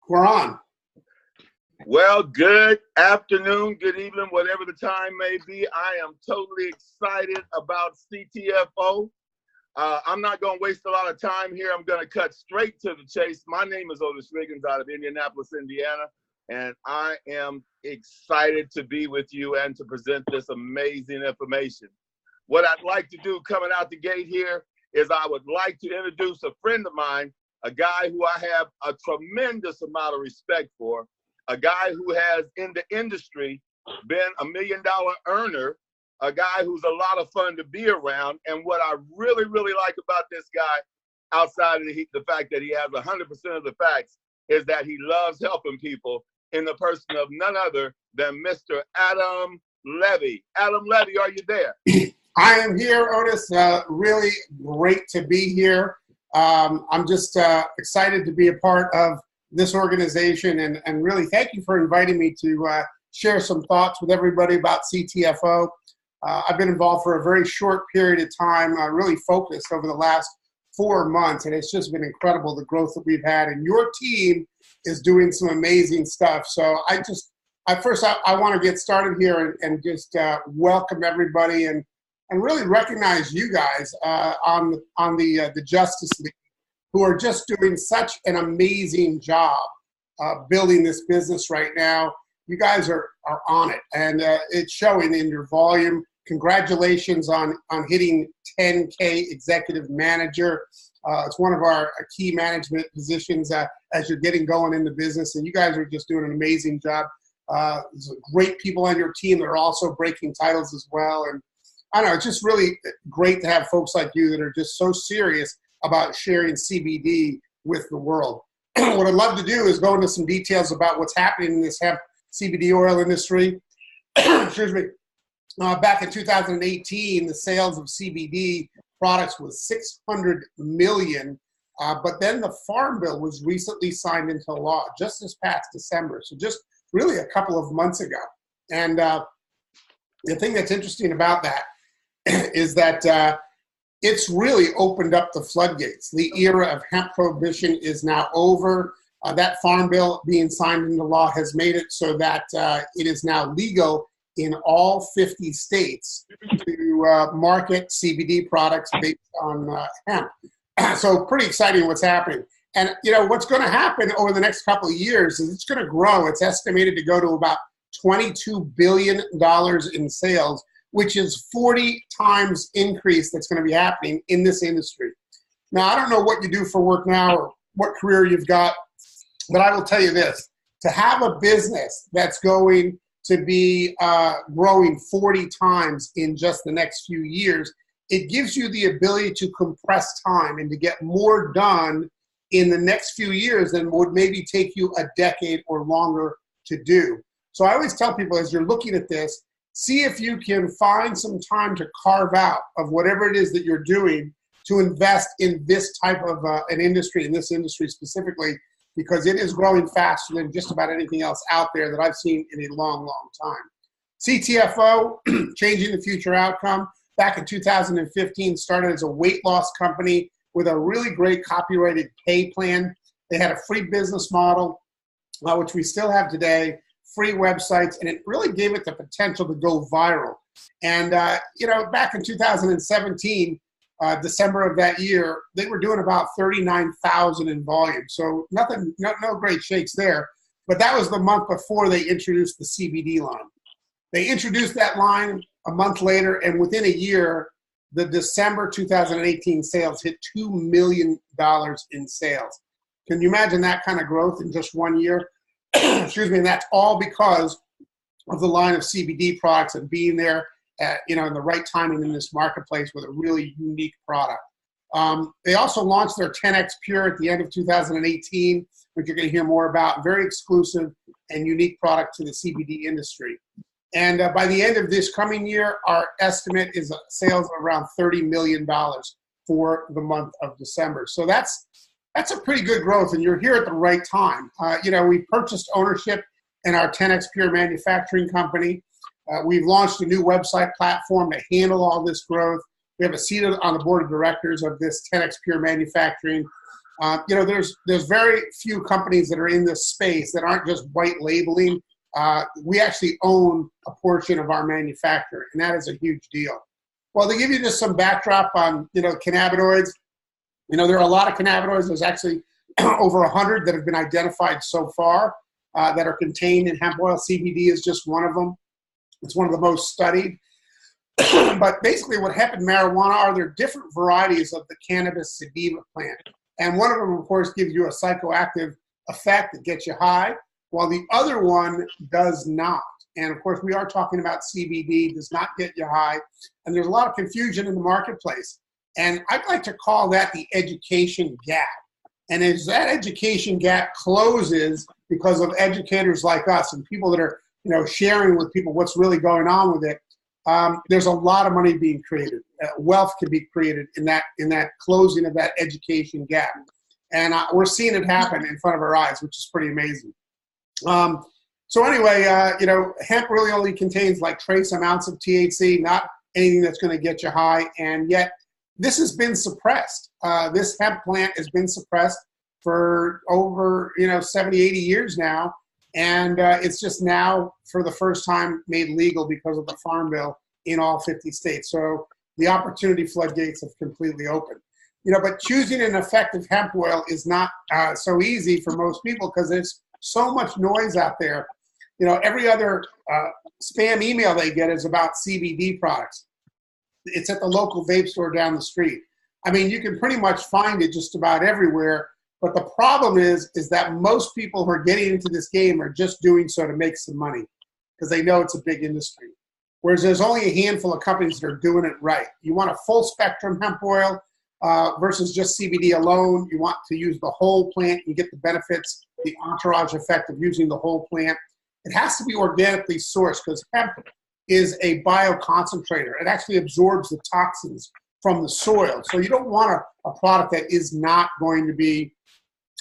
We're on. Well, good afternoon, good evening, whatever the time may be. I am totally excited about CTFO. I'm not going to waste a lot of time here. I'm going to cut straight to the chase. My name is Otis Riggins out of Indianapolis, Indiana, and I am excited to be with you and to present this amazing information. What I'd like to do coming out the gate here is I would like to introduce a friend of mine, a guy who I have a tremendous amount of respect for, a guy who has in the industry been $1 million earner, a guy who's a lot of fun to be around. And what I really, really like about this guy, outside of the fact that he has 100% of the facts, is that he loves helping people in the person of none other than Mr. Adam Levy. Adam Levy, are you there? I am here, Otis. Really great to be here. I'm just excited to be a part of this organization, and really thank you for inviting me to share some thoughts with everybody about CTFO. I've been involved for a very short period of time, really focused over the last 4 months, and it's just been incredible, the growth that we've had, and your team is doing some amazing stuff. So I want to get started here and just welcome everybody and really recognize you guys on the Justice League, who are just doing such an amazing job building this business right now. You guys are on it, and it's showing in your volume. Congratulations on hitting 10K executive manager. It's one of our key management positions as you're getting going in the business, and you guys are just doing an amazing job. There's great people on your team that are also breaking titles as well, and I don't know, it's just really great to have folks like you that are just so serious about sharing CBD with the world. What I'd love to do is go into some details about what's happening in this hemp CBD oil industry. Excuse me. Back in 2018, the sales of CBD products was 600 million, but then the Farm Bill was recently signed into law just this past December, so just really a couple of months ago. And the thing that's interesting about that is that it's really opened up the floodgates. The era of hemp prohibition is now over. That Farm Bill being signed into law has made it so that it is now legal in all 50 states to market CBD products based on hemp. So pretty exciting what's happening. And you know what's going to happen over the next couple of years is it's going to grow. It's estimated to go to about $22 billion in sales, which is 40 times increase that's going to be happening in this industry. Now, I don't know what you do for work now or what career you've got, but I will tell you this. To have a business that's going to be growing 40 times in just the next few years, it gives you the ability to compress time and to get more done in the next few years than would maybe take you a decade or longer to do. So I always tell people, as you're looking at this, see if you can find some time to carve out of whatever it is that you're doing to invest in this type of an industry, in this industry specifically, because it is growing faster than just about anything else out there that I've seen in a long, long time. CTFO, Changing the Future Outcome, back in 2015, started as a weight loss company with a really great copyrighted pay plan. They had a free business model, which we still have today, free websites, and it really gave it the potential to go viral. And, back in 2017, December of that year, they were doing about 39,000 in volume. So no great shakes there. But that was the month before they introduced the CBD line. They introduced that line a month later, and within a year, the December 2018 sales hit $2 million in sales. Can you imagine that kind of growth in just 1 year? Excuse me, and that's all because of the line of CBD products and being there at, in the right timing in this marketplace with a really unique product. They also launched their 10X Pure at the end of 2018, which you're going to hear more about. Very exclusive and unique product to the CBD industry. And by the end of this coming year, our estimate is sales of around $30 million for the month of December. So that's a pretty good growth, and you're here at the right time. We purchased ownership in our 10X Pure manufacturing company. We've launched a new website platform to handle all this growth. We have a seat on the board of directors of this 10X Pure manufacturing. There's very few companies that are in this space that aren't just white labeling. We actually own a portion of our manufacturer, and that is a huge deal. Well, to give you just some backdrop on, cannabinoids, there are a lot of cannabinoids. There's actually over 100 that have been identified so far that are contained in hemp oil. CBD is just one of them. It's one of the most studied. But basically what hemp and marijuana are, they're different varieties of the cannabis sativa plant. And one of them, of course, gives you a psychoactive effect that gets you high, while the other one does not. And of course, we are talking about CBD, does not get you high. And there's a lot of confusion in the marketplace. And I'd like to call that the education gap. And as that education gap closes because of educators like us and people that are, sharing with people what's really going on with it, there's a lot of money being created. Wealth can be created in that closing of that education gap. And we're seeing it happen in front of our eyes, which is pretty amazing. So anyway, hemp really only contains like trace amounts of THC, not anything that's going to get you high. And yet this has been suppressed. This hemp plant has been suppressed for over, 70, 80 years now. And it's just now, for the first time, made legal because of the Farm Bill in all 50 states. So the opportunity floodgates have completely opened. But choosing an effective hemp oil is not so easy for most people because there's so much noise out there. Every other spam email they get is about CBD products. It's at the local vape store down the street. I mean, you can pretty much find it just about everywhere. But the problem is that most people who are getting into this game are just doing so to make some money because they know it's a big industry. Whereas there's only a handful of companies that are doing it right. You want a full spectrum hemp oil versus just CBD alone. You want to use the whole plant. You get the benefits, the entourage effect of using the whole plant. It has to be organically sourced because hemp is a bioconcentrator. It actually absorbs the toxins from the soil. So you don't want a product that is not going to be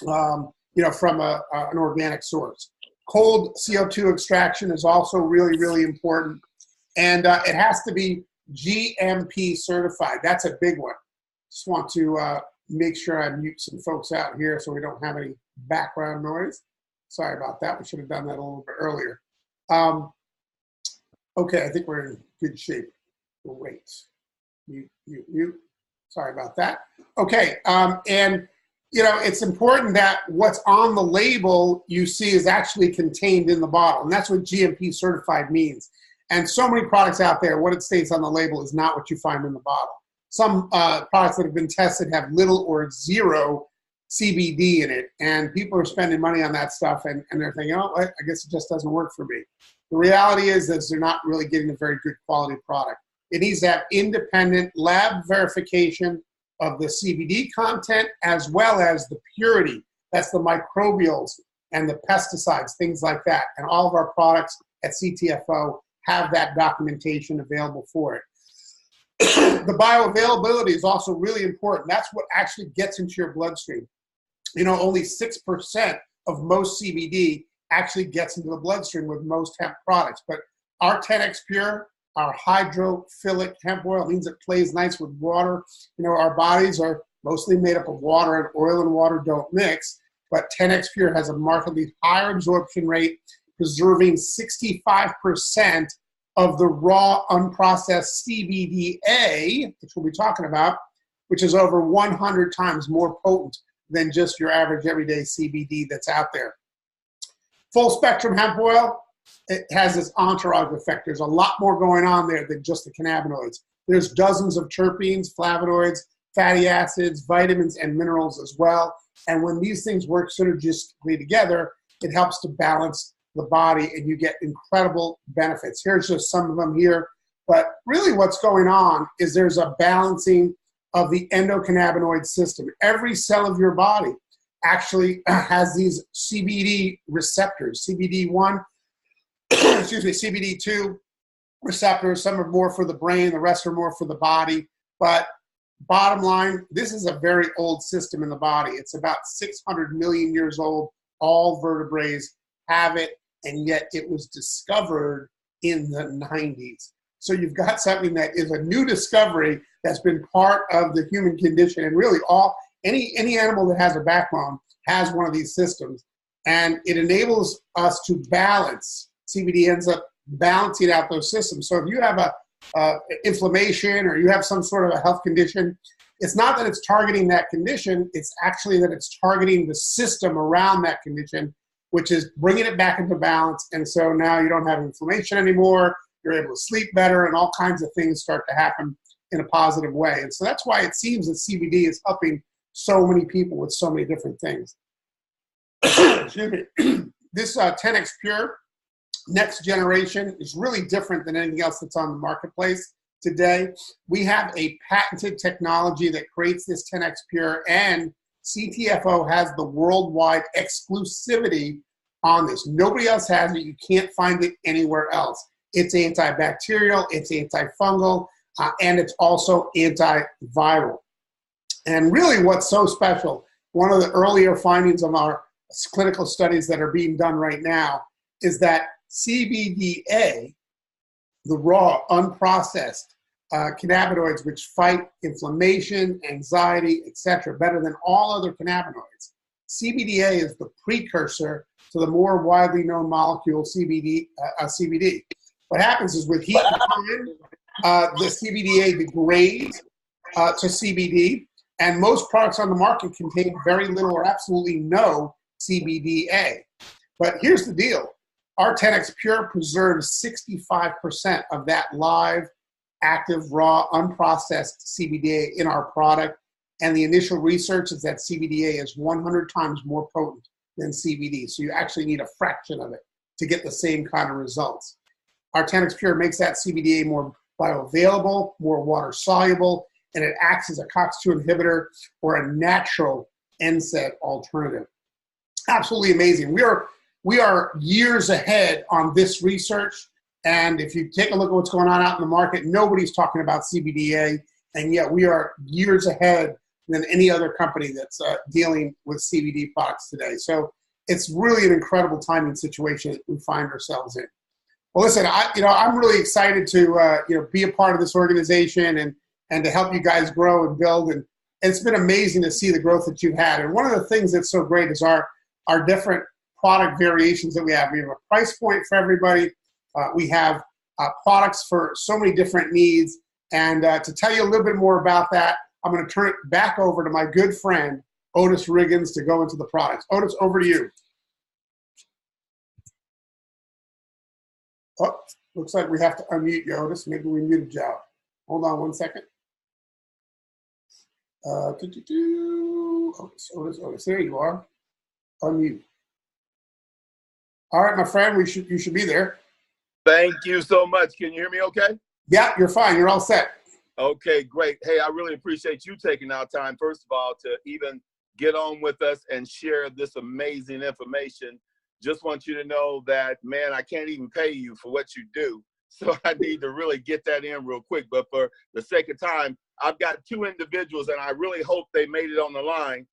from an organic source. Cold CO2 extraction is also really, really important. And it has to be GMP certified. That's a big one. Just want to make sure I mute some folks out here so we don't have any background noise. Sorry about that. We should have done that a little bit earlier. Okay, I think we're in good shape. We'll wait. Mute. Sorry about that. Okay, and it's important that what's on the label you see is actually contained in the bottle, and that's what GMP certified means. And so many products out there, what it states on the label is not what you find in the bottle. Some products that have been tested have little or zero CBD in it, and people are spending money on that stuff, and they're thinking, oh, I guess it just doesn't work for me. The reality is that they're not really getting a very good quality product. It needs to have independent lab verification of the CBD content as well as the purity. That's the microbials and the pesticides, things like that. And all of our products at Ctfo have that documentation available for it. The bioavailability is also really important. That's what actually gets into your bloodstream. Only 6% of most CBD actually gets into the bloodstream with most hemp products. But our 10X Pure, our hydrophilic hemp oil, means it plays nice with water. Our bodies are mostly made up of water, and oil and water don't mix. But 10X Pure has a markedly higher absorption rate, preserving 65% of the raw, unprocessed CBDA, which we'll be talking about, which is over 100 times more potent than just your average everyday CBD that's out there. Full spectrum hemp oil, it has this entourage effect. There's a lot more going on there than just the cannabinoids. There's dozens of terpenes, flavonoids, fatty acids, vitamins, and minerals as well. And when these things work synergistically together, it helps to balance the body, and you get incredible benefits. Here's just some of them here. But really what's going on is there's a balancing of the endocannabinoid system. Every cell of your body actually has these CBD receptors, CBD1, CBD2 receptors. Some are more for the brain, the rest are more for the body. But bottom line, this is a very old system in the body. It's about 600 million years old. All vertebrates have it, and yet it was discovered in the 90s. So you've got something that is a new discovery that's been part of the human condition, and really any animal that has a backbone has one of these systems, and it enables us to balance. CBD ends up balancing out those systems. So if you have a inflammation or you have some sort of a health condition, it's not that it's targeting that condition, it's actually that it's targeting the system around that condition, which is bringing it back into balance. And so now you don't have inflammation anymore, you're able to sleep better, and all kinds of things start to happen in a positive way. And so that's why it seems that CBD is helping so many people with so many different things. Excuse me. This 10X Pure next generation is really different than anything else that's on the marketplace today. We have a patented technology that creates this 10X Pure, and CTFO has the worldwide exclusivity on this. Nobody else has it. You can't find it anywhere else. It's antibacterial, it's antifungal, and it's also antiviral. And really what's so special, one of the earlier findings of our clinical studies that are being done right now is that CBDA, the raw, unprocessed cannabinoids which fight inflammation, anxiety, etc., better than all other cannabinoids. CBDA is the precursor to the more widely known molecule CBD. What happens is with heat and time, the CBDA degrades to CBD, and most products on the market contain very little or absolutely no CBDA. But here's the deal. Our 10X Pure preserves 65% of that live, active, raw, unprocessed CBDA in our product. And the initial research is that CBDA is 100 times more potent than CBD. So you actually need a fraction of it to get the same kind of results. Our 10X Pure makes that CBDA more bioavailable, more water soluble, and it acts as a COX-2 inhibitor or a natural NSAID alternative. Absolutely amazing. We are years ahead on this research, and if you take a look at what's going on out in the market, nobody's talking about CBDA, and yet we are years ahead than any other company that's dealing with CBD products today. So it's really an incredible timing situation that we find ourselves in. Well, listen, I'm really excited to be a part of this organization and to help you guys grow and build, and it's been amazing to see the growth that you've had. And one of the things that's so great is our different product variations that we have. We have a price point for everybody. We have products for so many different needs. And to tell you a little bit more about that, I'm going to turn it back over to my good friend, Otis Riggins, to go into the products. Otis, over to you. Oh, looks like we have to unmute you, Otis. Maybe we muted you out. Hold on one second. Otis, there you are. Unmute. All right, my friend, you should be there. Thank you so much. Can you hear me okay? Yeah, you're fine. You're all set. Okay, great. Hey, I really appreciate you taking our time, first of all, to even get on with us and share this amazing information. Just want you to know that, man, I can't even pay you for what you do. So I need to really get that in real quick. But for the sake of time, I've got two individuals, and I really hope they made it on the line.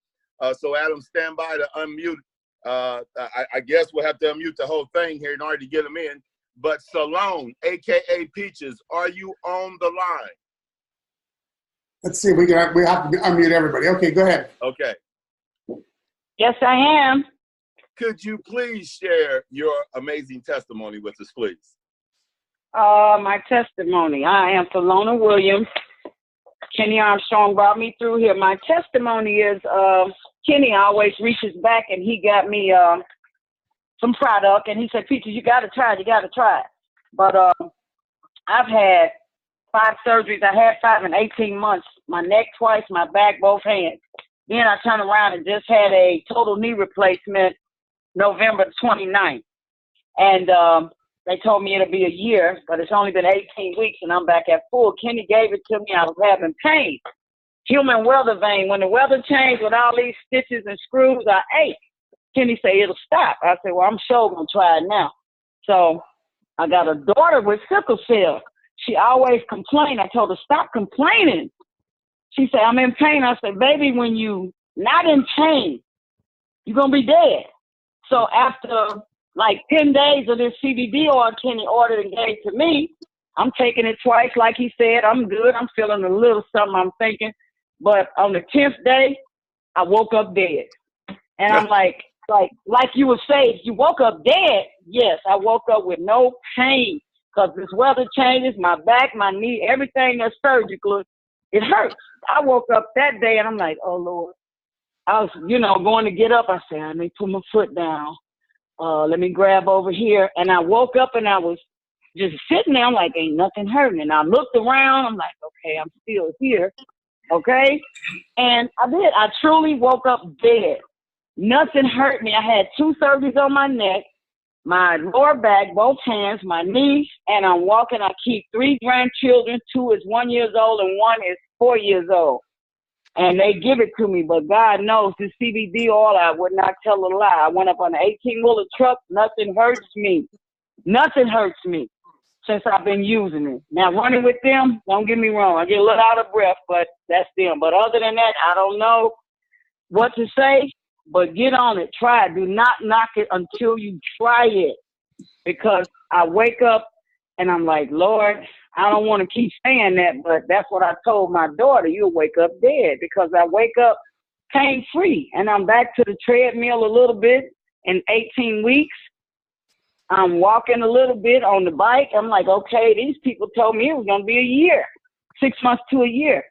So Adam, stand by to unmute. I guess we'll have to unmute the whole thing here in order to get them in. But Salone, a.k.a. Peaches, are you on the line? Let's see. We have to unmute everybody. Okay, go ahead. Okay. Yes, I am. Could you please share your amazing testimony with us, please? My testimony. I am Salona Williams. Kenny Armstrong brought me through here. My testimony is Kenny always reaches back, and he got me some product, and he said, Peaches, you got to try it. You got to try it. But I've had 5 surgeries. I had 5 in 18 months. My neck twice, my back, both hands. Then I turned around and just had a total knee replacement November 29th. And they told me it'll be a year, but it's only been 18 weeks, and I'm back at full. Kenny gave it to me. I was having pain. Human weather vein. When the weather changed with all these stitches and screws, I ate. Kenny said it'll stop. I said, well, I'm sure going to try it now. So I got a daughter with sickle cell. She always complained. I told her, stop complaining. She said, I'm in pain. I said, baby, when you not in pain, you're going to be dead. So after like 10 days of this CBD oil Kenny ordered and gave to me, I'm taking it twice. Like he said, I'm good. I'm feeling a little something, I'm thinking. But on the 10th day, I woke up dead. And I'm like you would say, you woke up dead. Yes, I woke up with no pain because this weather changes, my back, my knee, everything that's surgical, it hurts. I woke up that day and I'm like, oh Lord. I was, going to get up. I said, let me put my foot down. Let me grab over here. And I woke up and I was just sitting there. I'm like, ain't nothing hurting. And I looked around. I'm like, okay, I'm still here. Okay. And I did. I truly woke up dead. Nothing hurt me. I had 2 surgeries on my neck, my lower back, both hands, my knees, and I'm walking. I keep 3 grandchildren. 2 is 1 year old and 1 is 4 years old. And they give it to me, but God knows this CBD oil, I would not tell a lie. I went up on an 18-wheeler truck. Nothing hurts me. Nothing hurts me since I've been using it. Now, running with them, don't get me wrong. I get a little out of breath, but that's them. But other than that, I don't know what to say, but get on it. Try it. Do not knock it until you try it, because I wake up and I'm like, Lord, I don't want to keep saying that, but that's what I told my daughter. You'll wake up dead, because I wake up pain-free, and I'm back to the treadmill a little bit in 18 weeks. I'm walking a little bit on the bike. I'm like, okay, these people told me it was going to be a year, 6 months to a year.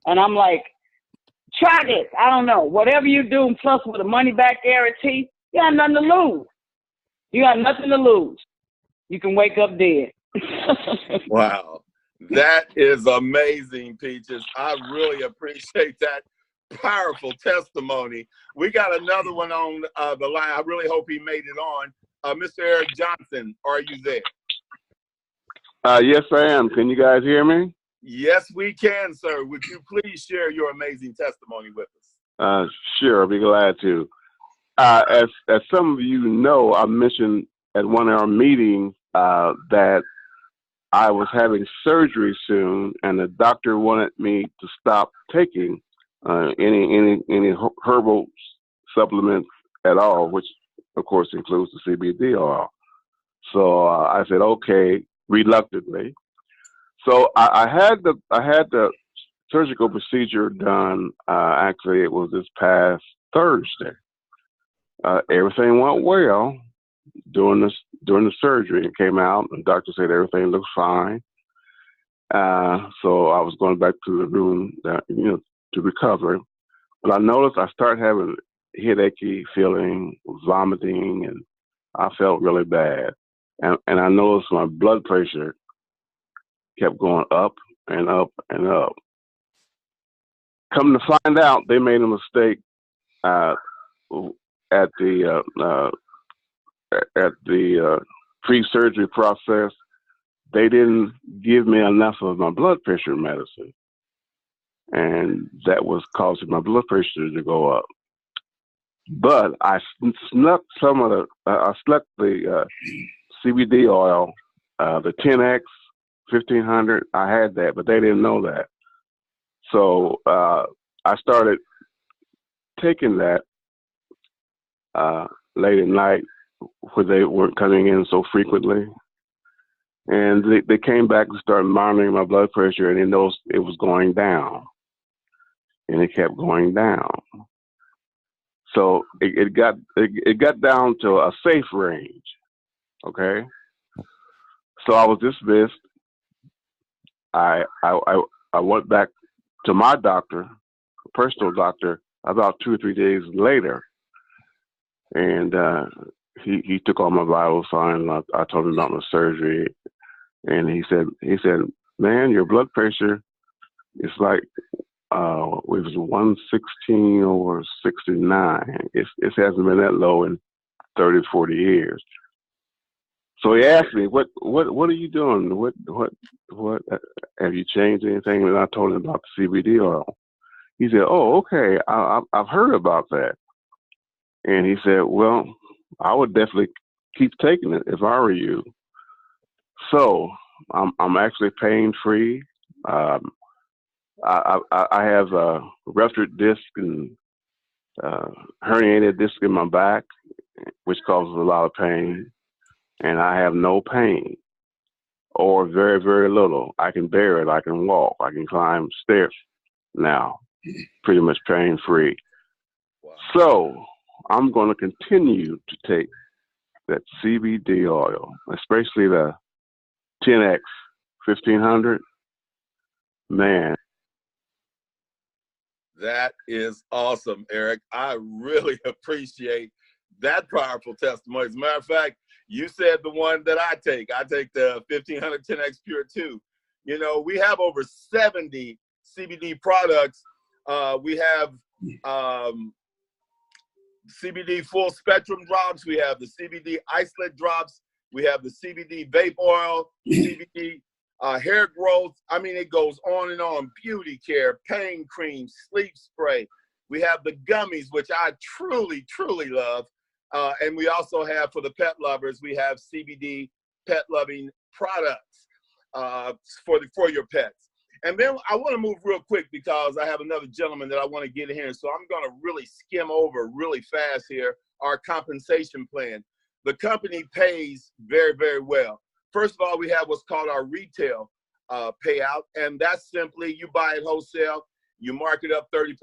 And I'm like, try this. I don't know. Whatever you do, plus with a money-back guarantee, you got nothing to lose. You got nothing to lose. You can wake up dead. Wow. That is amazing, Peaches. I really appreciate that powerful testimony. We got another one on the line. I really hope he made it on. Mr. Eric Johnson, are you there? Yes, I am. Can you guys hear me? Yes, we can, sir. Would you please share your amazing testimony with us? Sure, I'll be glad to. As some of you know, I mentioned at one of our meetings that I was having surgery soon, and the doctor wanted me to stop taking any herbal supplements at all, which of course includes the CBD oil. So I said okay, reluctantly. So I had the surgical procedure done. Actually, it was this past Thursday. Everything went well during the surgery. It came out, and the doctor said everything looks fine. So I was going back to the room, to recover. But I noticed I started having headachy feeling, vomiting, and I felt really bad. And I noticed my blood pressure kept going up and up and up. Come to find out, they made a mistake at the pre-surgery process. They didn't give me enough of my blood pressure medicine, and that was causing my blood pressure to go up. But I snuck the CBD oil, the 10X, 1500. I had that, but they didn't know that. So I started taking that late at night where they weren't coming in so frequently. And they came back and started monitoring my blood pressure, and they noticed it was going down. And it kept going down. So it got down to a safe range. Okay. So I was dismissed. I went back to my doctor, personal doctor, about 2 or 3 days later, and he took all my vital signs. I told him about my surgery, and he said, man, your blood pressure is like it was 116 over 69. It hasn't been that low in 30, 40 years. So he asked me, what are you doing? What have you changed anything? And I told him about the CBD oil. He said, oh, okay, I've heard about that. And he said, well, I would definitely keep taking it if I were you. So I'm actually pain free. I have a ruptured disc and herniated disc in my back, which causes a lot of pain. And I have no pain, or very, very little. I can bear it. I can walk. I can climb stairs now, pretty much pain free. Wow. So I'm going to continue to take that CBD oil, especially the 10X 1500. Man. That is awesome, Eric. I really appreciate that powerful testimony. As a matter of fact, you said the one that I take. I take the 1500 10X Pure 2. You know, we have over 70 CBD products. We have CBD full spectrum drops. We have the CBD isolate drops. We have the CBD vape oil, CBD hair growth. I mean, it goes on and on. Beauty care, pain cream, sleep spray. We have the gummies, which I truly, truly love. And we also have, for the pet lovers, we have CBD pet loving products for your pets. And then I want to move real quick because I have another gentleman that I want to get in here. So I'm going to really skim over really fast here our compensation plan. The company pays very, very well. First of all, we have what's called our retail payout, and that's simply you buy it wholesale, you mark it up 30%,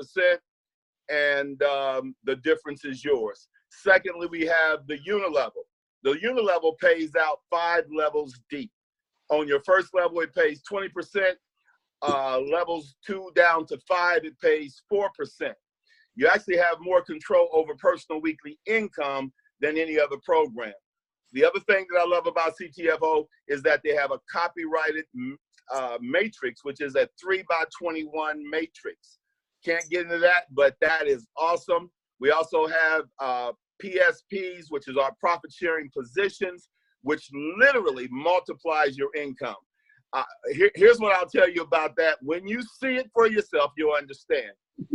and the difference is yours. Secondly, we have the unilevel. The unilevel pays out 5 levels deep. On your first level, it pays 20%. Levels 2 down to 5, it pays 4%. You actually have more control over personal weekly income than any other program. The other thing that I love about CTFO is that they have a copyrighted matrix, which is a 3x21 matrix. Can't get into that, but that is awesome. We also have PSPs, which is our profit sharing positions, which literally multiplies your income. Here's what I'll tell you about that. When you see it for yourself, you'll understand.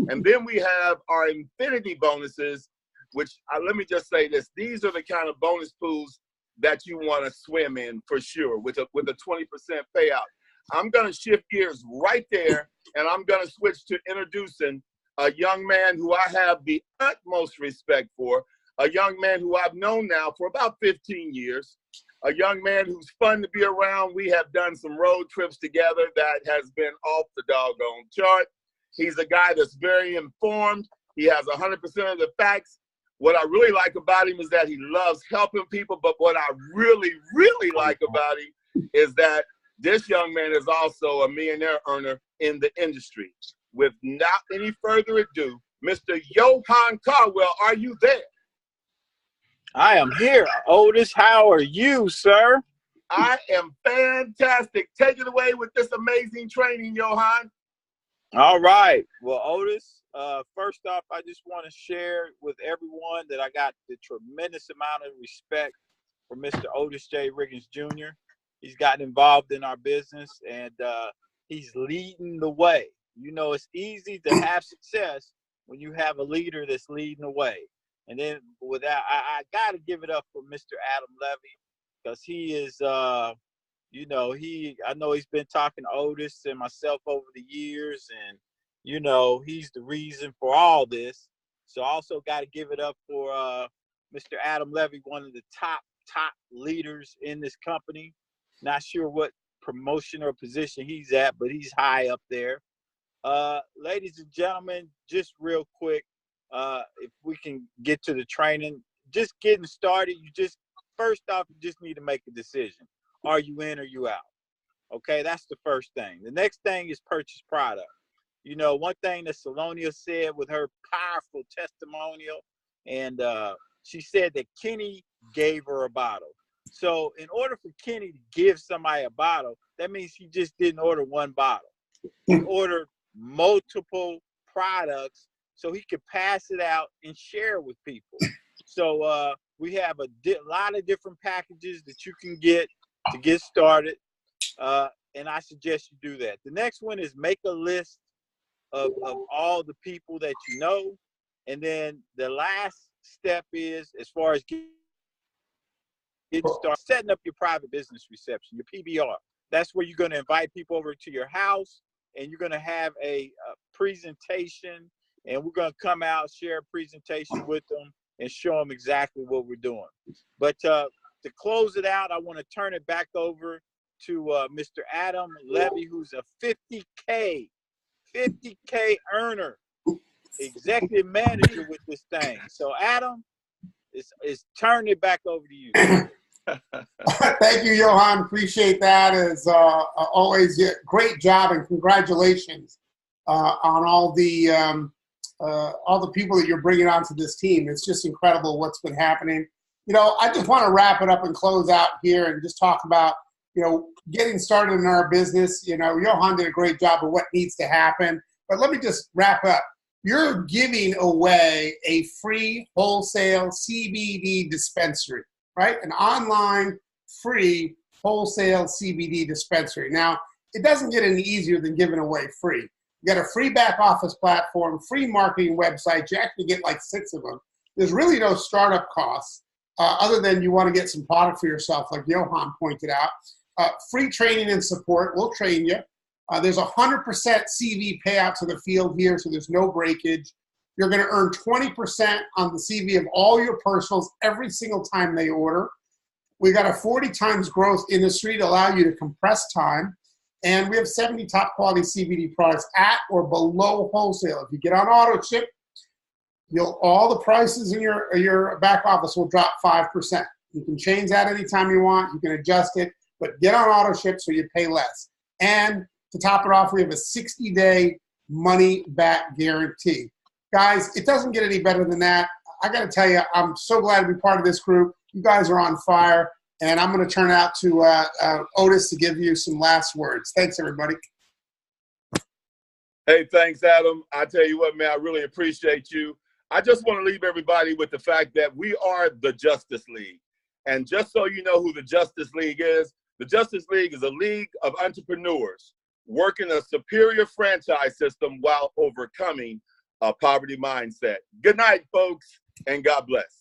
And then we have our infinity bonuses, which let me just say this. These are the kind of bonus pools that you want to swim in for sure with a 20% payout. I'm going to shift gears right there, and I'm going to switch to introducing a young man who I have the utmost respect for, a young man who I've known now for about 15 years, a young man who's fun to be around. We have done some road trips together that has been off the doggone chart. He's a guy that's very informed. He has 100% of the facts. What I really like about him is that he loves helping people, but what I really, really like about him is that this young man is also a millionaire earner in the industry. Without any further ado, Mr. Johan Caldwell, are you there? I am here. Otis, how are you, sir? I am fantastic. Take it away with this amazing training, Johan. All right. Well, Otis, first off, I just want to share with everyone that I got the tremendous amount of respect for Mr. Otis J. Riggins Jr. He's gotten involved in our business, and he's leading the way. You know, it's easy to have success when you have a leader that's leading the way. And then with that, I got to give it up for Mr. Adam Levy, because he is, you know, I know he's been talking to Otis and myself over the years, and, you know, he's the reason for all this. So I also got to give it up for Mr. Adam Levy, one of the top leaders in this company. Not sure what promotion or position he's at, but he's high up there. Ladies and gentlemen, just real quick, if we can get to the training, just getting started, first off, you just need to make a decision. Are you in or you out? Okay, that's the first thing. The next thing is purchase product. You know, one thing that Salonia said with her powerful testimonial, and she said that Kenny gave her a bottle. So in order for Kenny to give somebody a bottle, that means he just didn't order one bottle. He ordered multiple products so he could pass it out and share with people. So we have a lot of different packages that you can get to get started, and I suggest you do that. The next one is make a list of all the people that you know, and then the last step is, as far as getting started, setting up your private business reception, your PBR. That's where you're going to invite people over to your house, and you're going to have a presentation, and we're going to come out, share a presentation with them, and show them exactly what we're doing. But to close it out, I want to turn it back over to Mr. Adam Levy, who's a 50K earner. executive manager with this thing. So Adam, it's turn it back over to you. Thank you, Johan. Appreciate that. As always, great job and congratulations on all the people that you're bringing onto this team. It's just incredible what's been happening. You know, I just want to wrap it up and close out here and just talk about, you know, getting started in our business. You know, Johan did a great job of what needs to happen. But let me just wrap up. You're giving away a free wholesale CBD dispensary, right? An online free wholesale CBD dispensary. Now, it doesn't get any easier than giving away free. You got a free back office platform, free marketing website. You actually get like 6 of them. There's really no startup costs other than you want to get some product for yourself, like Johan pointed out. Free training and support. We'll train you. There's 100% CV payout to the field here, so there's no breakage. You're going to earn 20% on the CV of all your personals every single time they order. We got a 40 times growth industry to allow you to compress time. And we have 70 top quality CBD products at or below wholesale. If you get on auto ship, all the prices in your back office will drop 5%. You can change that anytime you want. You can adjust it, but get on auto ship so you pay less. And to top it off, we have a 60-day money-back guarantee. Guys, it doesn't get any better than that. I got to tell you, I'm so glad to be part of this group. You guys are on fire, and I'm going to turn out to Otis to give you some last words. Thanks, everybody. Hey, thanks, Adam. I tell you what, man, I really appreciate you. I just want to leave everybody with the fact that we are the Justice League. And just so you know who the Justice League is, the Justice League is a league of entrepreneurs working a superior franchise system while overcoming a poverty mindset. Good night, folks, and God bless.